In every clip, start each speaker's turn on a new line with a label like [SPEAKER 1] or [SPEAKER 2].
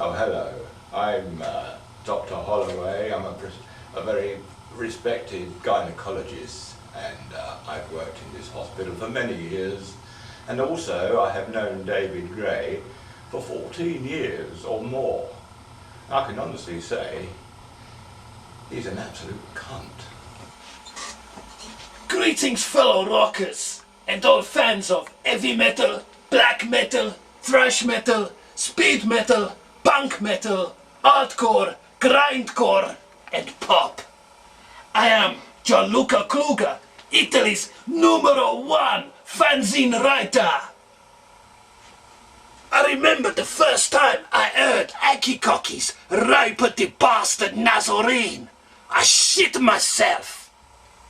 [SPEAKER 1] Oh, hello. I'm Dr. Holloway. I'm a very respected gynecologist, and I've worked in this hospital for many years. And also, I have known David Gray for 14 years or more. I can honestly say he's an absolute cunt.
[SPEAKER 2] Greetings, fellow rockers, and all fans of heavy metal, black metal, thrash metal, speed metal, punk metal, hardcore, grindcore, and pop. I am Gianluca Kluger, Italy's #1 fanzine writer. I remember the first time I heard Akercocke's Ripety Bastard Nazarene. I shit myself.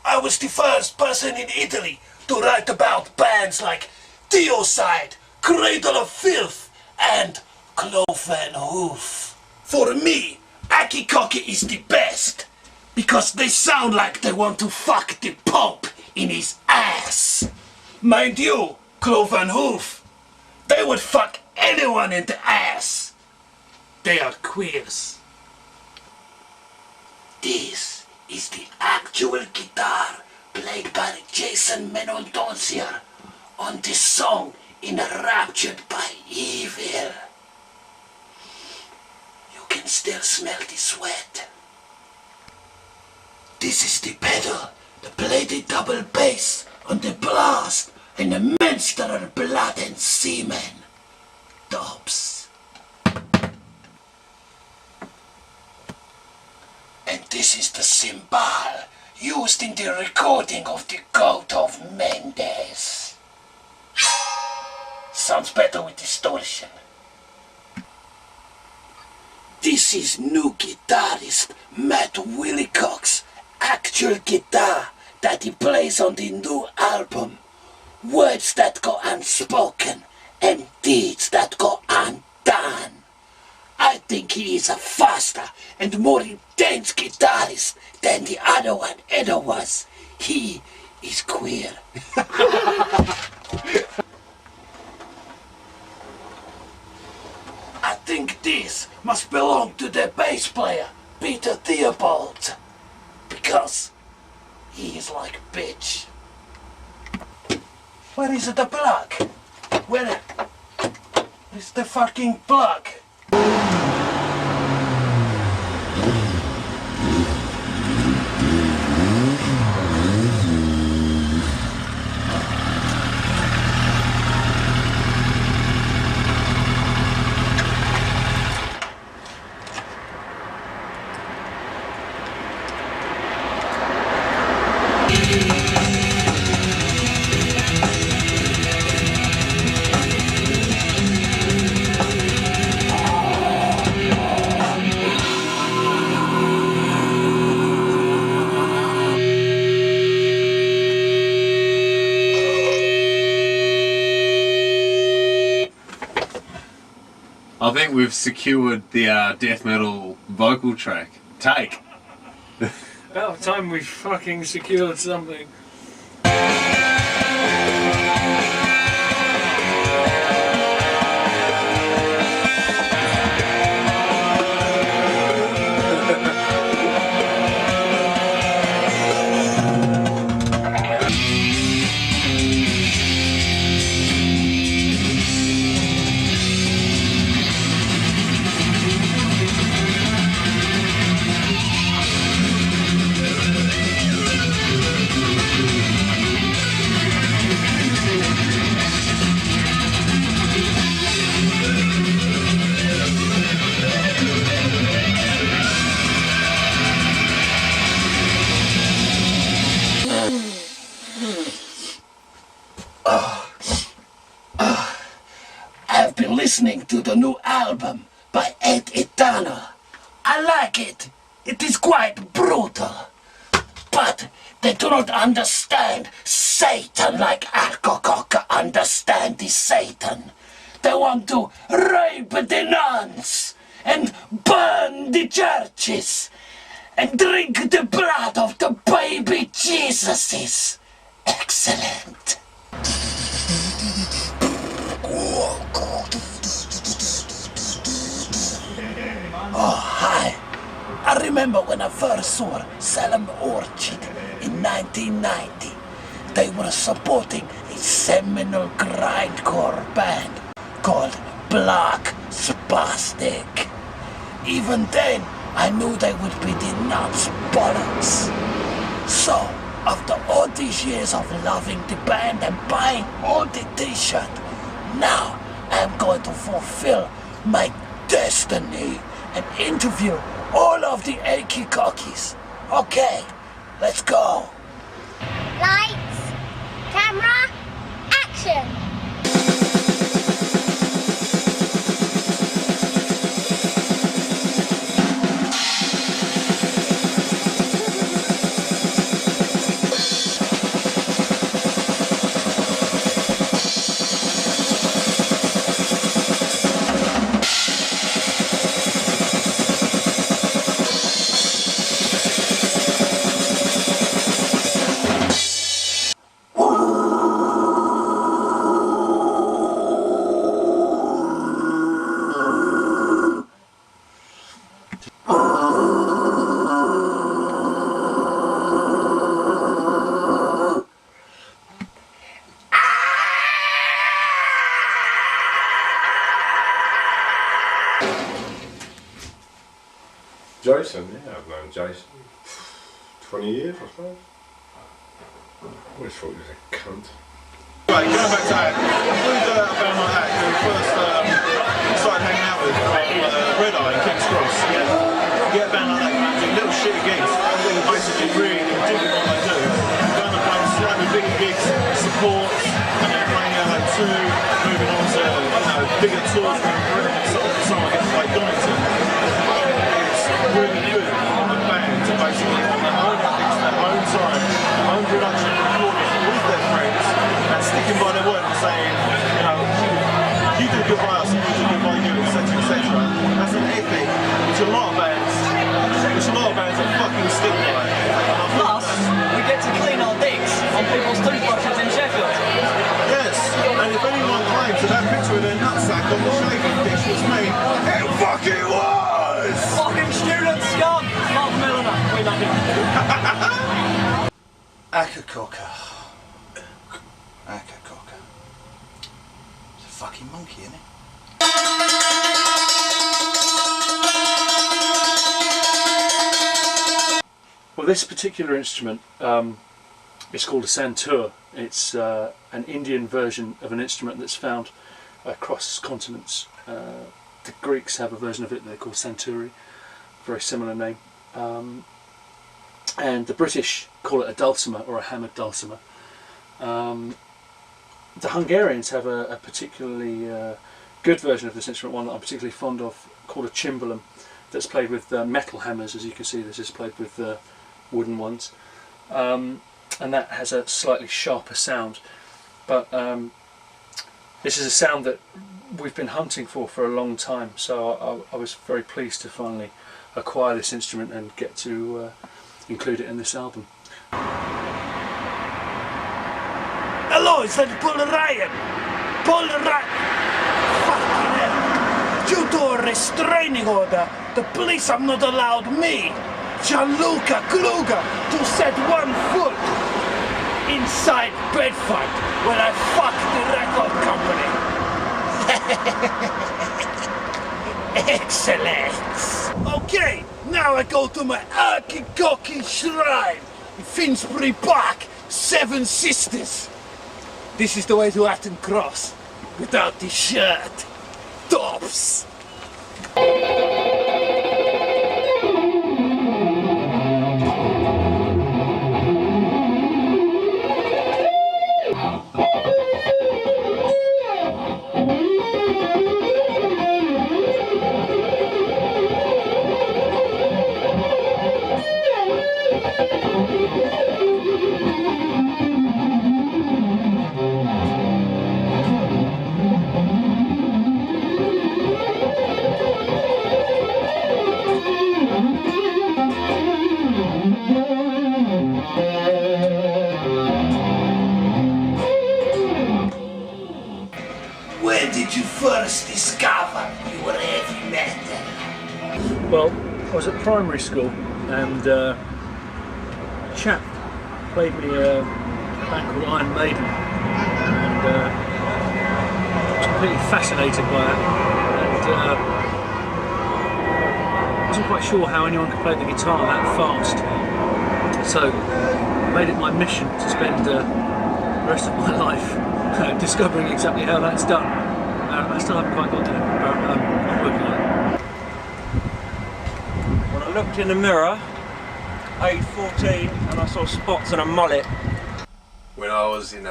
[SPEAKER 2] I was the first person in Italy to write about bands like Theocide, Cradle of Filth, and Cloven Hoof. For me, Akercocke is the best, because they sound like they want to fuck the Pope in his ass. Mind you, Cloven Hoof, they would fuck anyone in the ass. They are queers. This is the actual guitar played by Jason Menondozier on this song Enraptured by Evil. You can still smell the sweat. This is the pedal that played the double bass on the blast and the menstrual blood and semen. Dubs. And this is the cymbal used in the recording of the Goat of Mendes. Sounds better with distortion. This is new guitarist Matt Willicox's actual guitar that he plays on the new album, Words That Go Unspoken and Deeds That Go Undone. I think he is a faster and more intense guitarist than the other one ever was. He is queer. I think this must belong to the bass player, Peter Theobald, because he is like bitch. Where is the plug? Where is the fucking plug?
[SPEAKER 3] I think we've secured the death metal vocal track. Take.
[SPEAKER 4] About time we fucking secured something. I've been listening to the new album by Ed Eternal. I like it. It is quite brutal. But they do not understand Satan like Akercocke understand the Satan. They want to rape the nuns and burn the churches and drink the blood of the baby Jesuses. Excellent. I remember when I first saw Salem Orchid in 1990. They were supporting a seminal grindcore band called Black Spastic. Even then, I knew they would be the nuts bollocks. So, after all these years of loving the band and buying all the t-shirt, now I'm going to fulfill my destiny and interview all of the Akercockes. Okay, let's go.
[SPEAKER 5] Lights, camera, action!
[SPEAKER 6] Jason, yeah, I've known Jason 20 years, I suppose. I always thought he was a cunt.
[SPEAKER 7] Right, going back to that, who's a band like that who first started hanging out with Red Eye in King's Cross? You get a band like that going to do little shitty gigs, who basically really digging what they do, going to play slightly bigger gigs, supports, and then playing like two, moving on to bigger tours around Britain, someone gets like Donington. Really good on the band to basically on their own ethics, their own time, their own production, recording with their friends, and sticking by their word and saying, you do good by us and we do good by you, etc., etc. That's an ethic which a lot of bands are fucking stick by.
[SPEAKER 8] Plus, we get to clean our dicks on people's toothbrushes in Sheffield.
[SPEAKER 7] Yes, and if anyone claims that picture of their nutsack on the shaving dish was me, it fucking was!
[SPEAKER 8] Fucking student scum! Mark Milliner, we love you.
[SPEAKER 2] Akercocke. Akercocke. It's a fucking monkey, isn't it?
[SPEAKER 9] Well, this particular instrument is called a santur. It's an Indian version of an instrument that's found across continents. The Greeks have a version of it that they call santuri, very similar name. And the British call it a dulcimer or a hammered dulcimer. The Hungarians have a particularly good version of this instrument, one that I'm particularly fond of, called a cimbalum, that's played with metal hammers. As you can see, this is played with wooden ones, and that has a slightly sharper sound. But this is a sound that we've been hunting for a long time, so I was very pleased to finally acquire this instrument and get to include it in this album.
[SPEAKER 4] Hello, is that Paul Ryan? Paul Ryan! Fucking hell. Due to a restraining order, the police have not allowed me, Gianluca Kluger, to set one foot inside Bedford when I fucked the record company. Excellent! Okay, now I go to my Akercocke shrine in Finsbury Park, Seven Sisters. This is the way to Atten Cross, without the shirt. Tops! Where did you first discover you were heavy metal?
[SPEAKER 9] Well, I was at primary school and a chap played me a band called Iron Maiden, and I was completely fascinated by that, and I wasn't quite sure how anyone could play the guitar that fast, so I made it my mission to spend the rest of my life discovering exactly how that's done. I still haven't quite got there, but I'm working on it.
[SPEAKER 10] When I looked in the mirror, age 14, and I saw spots and a mullet.
[SPEAKER 3] When I was in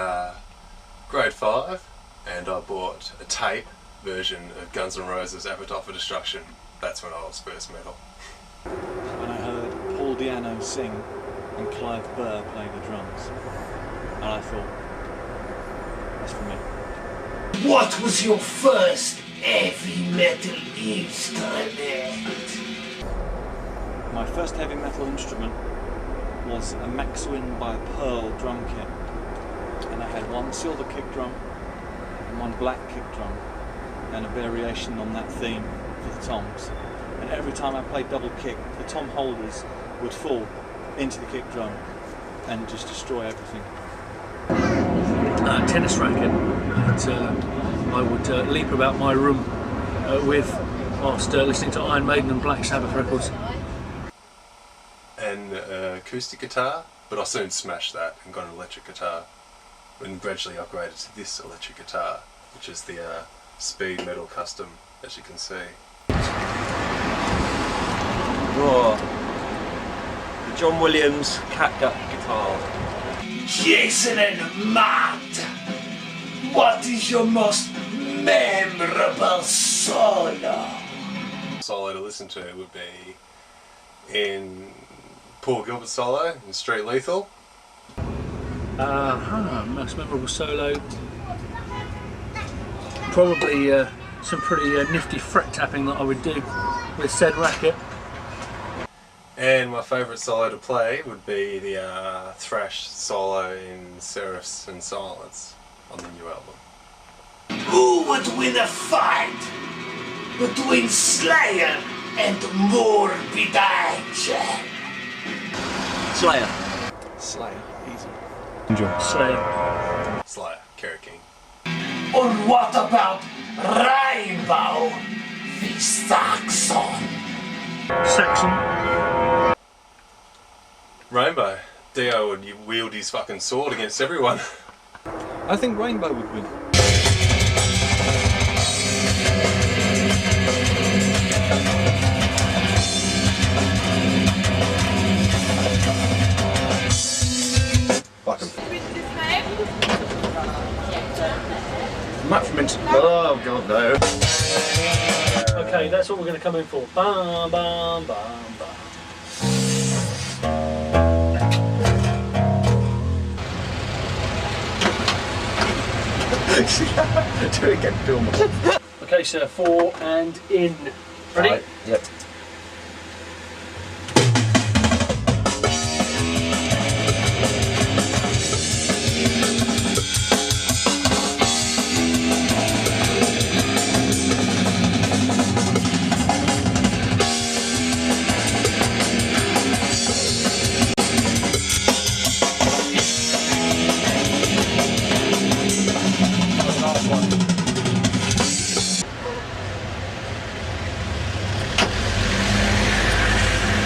[SPEAKER 3] grade 5 and I bought a tape version of Guns N' Roses' Appetite for Destruction, that's when I was first metal.
[SPEAKER 11] When I heard Paul Di'Anno sing and Clive Burr play the drums, and I thought, that's for me.
[SPEAKER 4] What was your first heavy metal instrument?
[SPEAKER 11] My first heavy metal instrument was a Maxwin by Pearl drum kit, and I had one silver kick drum and one black kick drum and a variation on that theme for the toms, and every time I played double kick the tom holders would fall into the kick drum and just destroy everything.
[SPEAKER 9] Tennis racket that I would leap about my room with whilst listening to Iron Maiden and Black Sabbath records.
[SPEAKER 3] An acoustic guitar, but I soon smashed that and got an electric guitar and gradually upgraded to this electric guitar, which is the Speed Metal Custom, as you can see.
[SPEAKER 10] Raw. The John Williams catgut guitar.
[SPEAKER 4] Jason and Matt, what is your most memorable solo?
[SPEAKER 3] Solo to listen to would be in Paul Gilbert's solo in Street Lethal.
[SPEAKER 9] Most memorable solo. Probably some pretty nifty fret tapping that I would do with said racket.
[SPEAKER 3] And my favourite solo to play would be the thrash solo in Seraphs and Silence on the new album.
[SPEAKER 4] Who would win a fight between Slayer and Morbid Angel?
[SPEAKER 10] Slayer.
[SPEAKER 11] Slayer, easy.
[SPEAKER 9] Slayer.
[SPEAKER 3] Slayer, Kerry King.
[SPEAKER 4] And what about Rainbow the Saxon?
[SPEAKER 9] Saxon.
[SPEAKER 3] Rainbow. Dio would wield his fucking sword against everyone.
[SPEAKER 11] I think Rainbow would win.
[SPEAKER 6] Much mint. Oh god, no.
[SPEAKER 9] Okay, that's what we're going to come in for. Bam, bam, bam, bam.
[SPEAKER 6] Do it again, film.
[SPEAKER 9] Okay, so 4 and in. Ready?
[SPEAKER 6] Right, yep.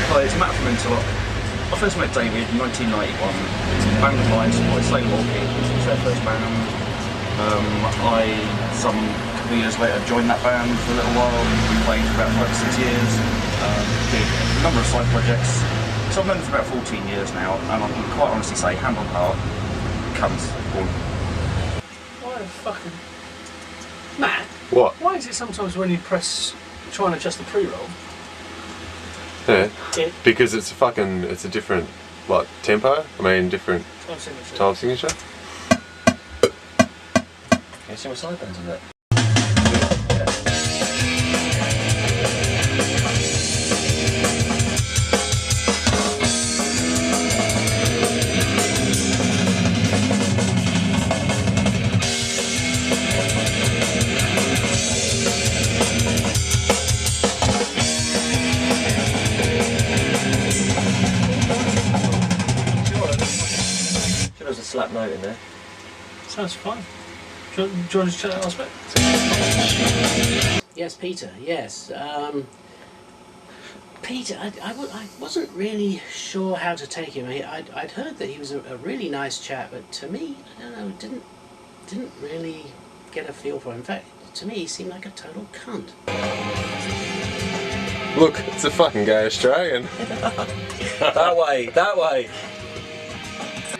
[SPEAKER 6] Hi, it's Matt from Interlock. I first met David in 1991. It's a band of mine, supported Slay Walkie. It's their first band. Some couple of years later, joined that band for a little while. We played for about 5 or 6 years. Did a number of side projects. So I've known them for about 14 years now, and I can quite honestly say, hand on heart, cunts.
[SPEAKER 9] Why the fucking... Matt?
[SPEAKER 3] What?
[SPEAKER 9] Why is it sometimes when you try and adjust the pre-roll,
[SPEAKER 3] Yeah, because it's a different, like, tempo, different time signature.
[SPEAKER 6] Can you see my sideburns on it?
[SPEAKER 12] in there.
[SPEAKER 9] Sounds fine. Do you want to chat that aspect?
[SPEAKER 4] Yes, Peter, yes. Peter, I wasn't really sure how to take him. I'd heard that he was a really nice chap, but to me, I don't know, didn't really get a feel for him. In fact, to me, he seemed like a total cunt.
[SPEAKER 3] Look, it's a fucking gay Australian.
[SPEAKER 12] That way.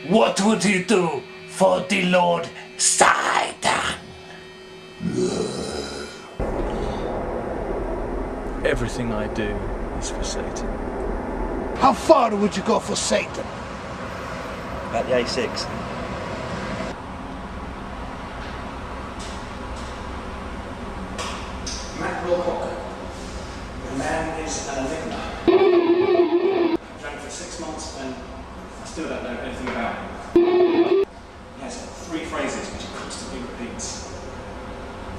[SPEAKER 2] What would you do for the Lord Satan?
[SPEAKER 11] Everything I do is for Satan.
[SPEAKER 2] How far would you go for Satan?
[SPEAKER 12] At the A6.
[SPEAKER 9] Akercocke. The man is an enigma. Drank for 6 months and I still don't know anything about him. He has 3 phrases which he constantly repeats.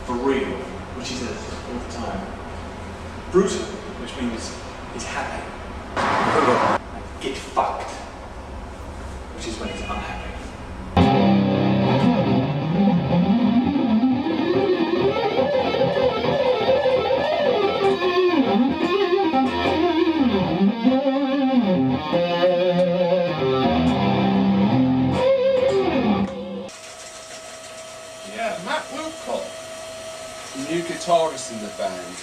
[SPEAKER 9] For real, which he says all the time. Brutal, which means he's happy. And get fucked, which is when he's unhappy.
[SPEAKER 13] Yeah, Matt Wilcott, new guitarist in the band.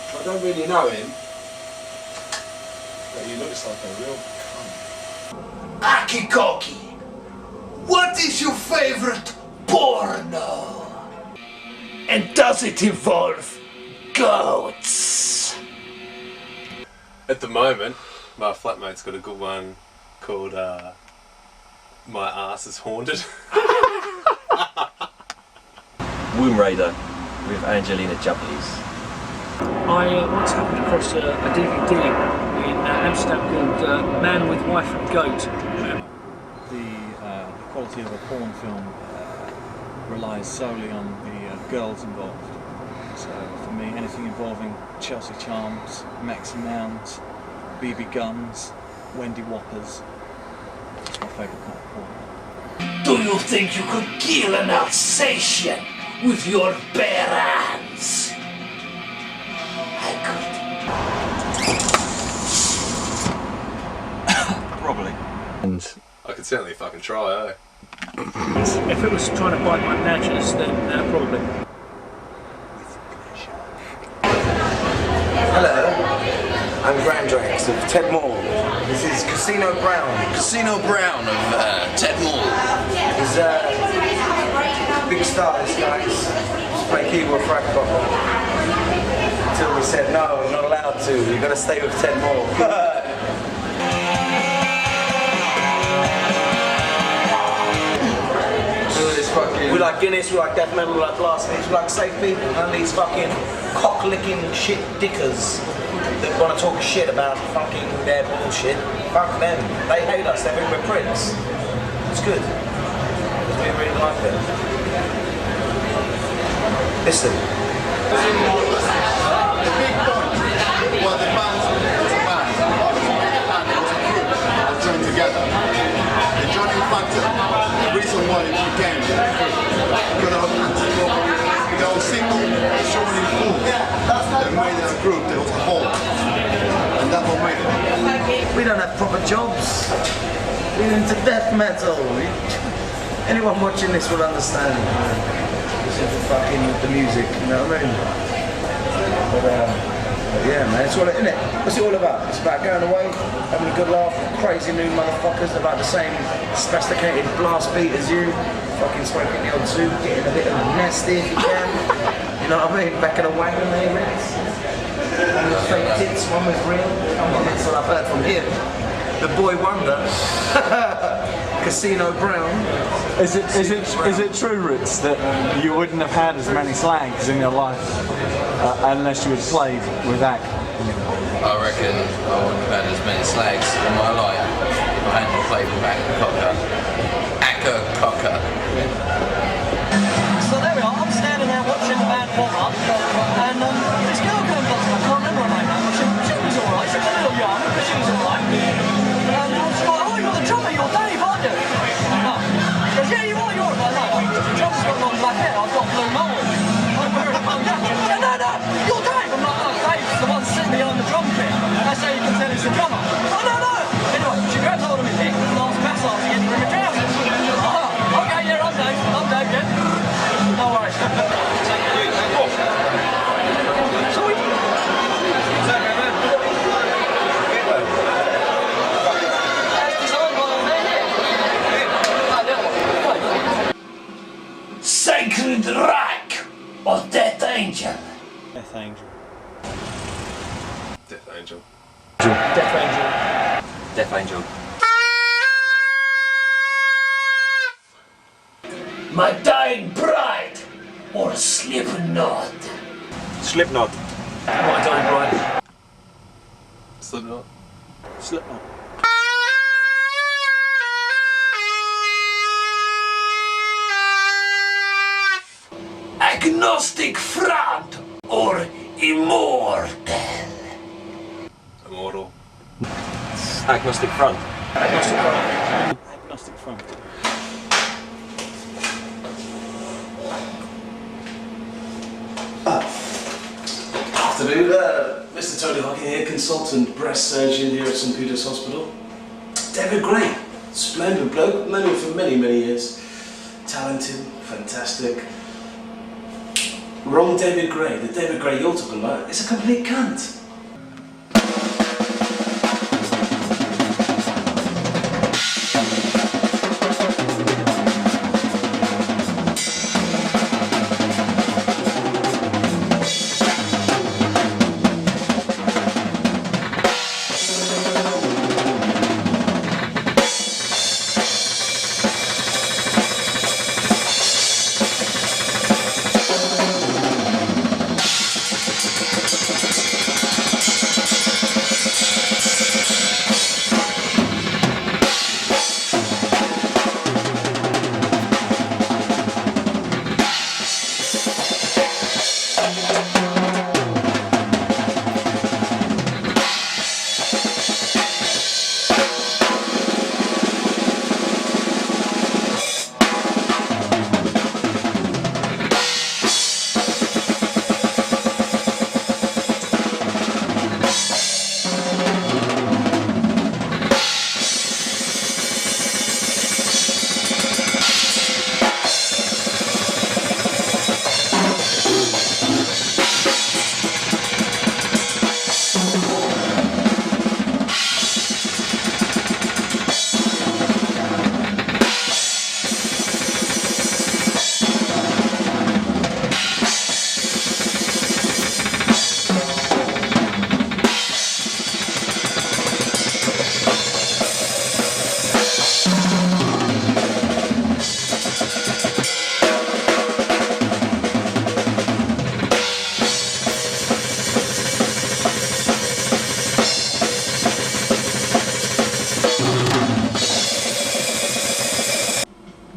[SPEAKER 13] I don't really know him, but he looks like a real cunt.
[SPEAKER 2] Akercocke, what is your favorite porno? And does it involve goats?
[SPEAKER 3] At the moment, my flatmate's got a good one called My Ass is Haunted.
[SPEAKER 12] Womb Raider with Angelina Jolie's.
[SPEAKER 9] I once happened across a DVD in Amsterdam called Man with Wife and Goat.
[SPEAKER 11] The quality of a porn film relies solely on the girls involved. So for me, anything involving Chelsea Charms, Maxi Mounds, BB Guns, Wendy Whoppers, it's my favourite kind of porn.
[SPEAKER 2] Do you think you could kill an Alsatian with your bare hands?
[SPEAKER 11] Probably.
[SPEAKER 3] And I could certainly fucking try, eh?
[SPEAKER 9] If it was trying to bite my matches, then probably.
[SPEAKER 14] Hello, I'm Grandrax of Ted Moore. This is Casino Brown. Casino Brown of Ted Moore. He's big star, this guy. He's play keyboard for Akercocke. Until we said, no, you're not allowed to. You've got to stay with Ted Moore. We like Guinness, we like death metal, we like blasphemy, we like safe people, and these fucking cock-licking shit dickers that want to talk shit about fucking their bullshit. Fuck them. They hate us, they think we're pricks. It's good. We really like them. Listen. The big point was the band joined together. The joining factor, the reason why it became because of they were single, showing in full. They made a group, there was a whole. And that's what made it. We don't have proper jobs. We're into death metal. Anyone watching this will understand. This is the fucking the music, you know what I mean? But yeah, man, it's all in it. What's it all about? It's about going away, having a good laugh, crazy new motherfuckers that like the same sophisticated blast beat as you, fucking smoking the odd zoo, getting a bit of nasty if you can. You know what I mean? Back in the wagon, maybe. One with fake tits, one with real. Come on, that's what I've heard from him. The boy wonder. Casino Brown.
[SPEAKER 11] Is it true, Ritz, that you wouldn't have had as many slags in your life unless you had played with Ak?
[SPEAKER 15] I reckon I wouldn't have had as many slags in my life if I hadn't played with Akercocke.
[SPEAKER 8] So there we are, I'm standing there watching the band warm up, and this girl comes up to me, I can't remember her name now, but she was alright, she was a little young, but she was alright. And I was like, oh, you're the drummer, you're Dave, aren't you?
[SPEAKER 4] Sacred Reich or Death Angel?
[SPEAKER 11] Death Angel.
[SPEAKER 3] Death Angel.
[SPEAKER 11] Death Angel.
[SPEAKER 12] Death Angel.
[SPEAKER 4] My Dying Bride or Slipknot?
[SPEAKER 10] Slipknot.
[SPEAKER 11] My Dying Bride.
[SPEAKER 3] Slipknot.
[SPEAKER 11] Slipknot.
[SPEAKER 4] Agnostic Front or Immortal?
[SPEAKER 3] Immortal.
[SPEAKER 12] Agnostic Front.
[SPEAKER 11] Agnostic Front. Agnostic Front.
[SPEAKER 2] Afternoon, Mr. Tony Hocking here, consultant breast surgeon here at St Peter's Hospital. David Gray, splendid bloke, known him for many, many years. Talented, fantastic. Wrong David Gray. The David Gray you're talking about is a complete cunt.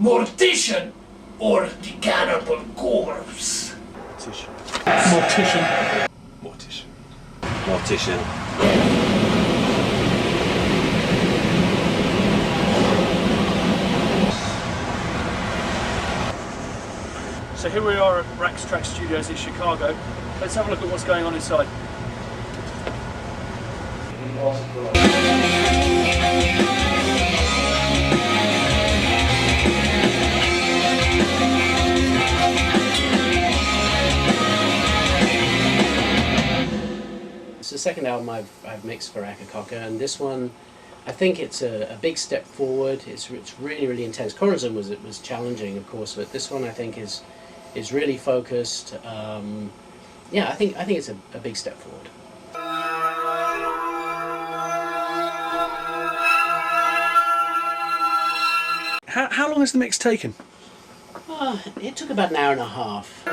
[SPEAKER 2] Mortician or the Cannibal Corpse?
[SPEAKER 11] Mortician.
[SPEAKER 9] Mortician.
[SPEAKER 3] Mortician.
[SPEAKER 12] Mortician.
[SPEAKER 9] So here we are at Rax Track Studios in Chicago. Let's have a look at what's going on inside.
[SPEAKER 16] It's the second album I've mixed for Akercocke, and this one, I think it's a big step forward. It's really, really intense. Corazon was challenging, of course, but this one I think is really focused. Yeah, I think it's a big step forward.
[SPEAKER 9] How long has the mix taken?
[SPEAKER 16] It took about an hour and a half.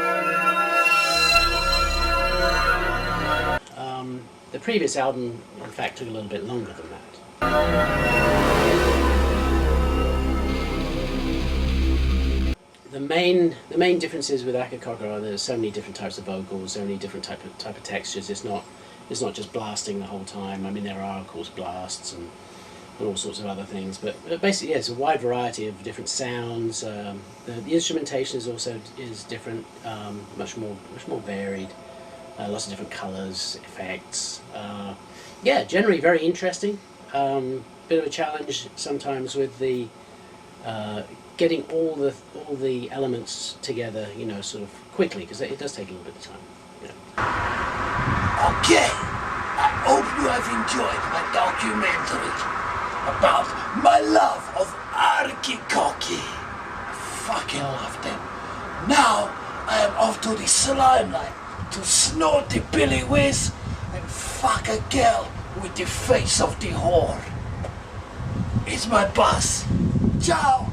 [SPEAKER 16] The previous album, in fact, took a little bit longer than that. The main differences with Akercocke are there's so many different types of vocals, so many different type of textures. It's not just blasting the whole time. I mean, there are of course blasts and all sorts of other things, but basically, yeah, it's a wide variety of different sounds. The instrumentation is different, much more varied. Lots of different colours, effects. Yeah, generally very interesting. Bit of a challenge sometimes with the getting all the elements together, you know, sort of quickly, because it does take a little bit of time. You know.
[SPEAKER 4] Okay, I hope you have enjoyed my documentary about my love of Akercocke. I fucking love them.
[SPEAKER 2] Now I am off to the slime line to snort the billy whiz and fuck a girl with the face of the whore. It's my boss. Ciao.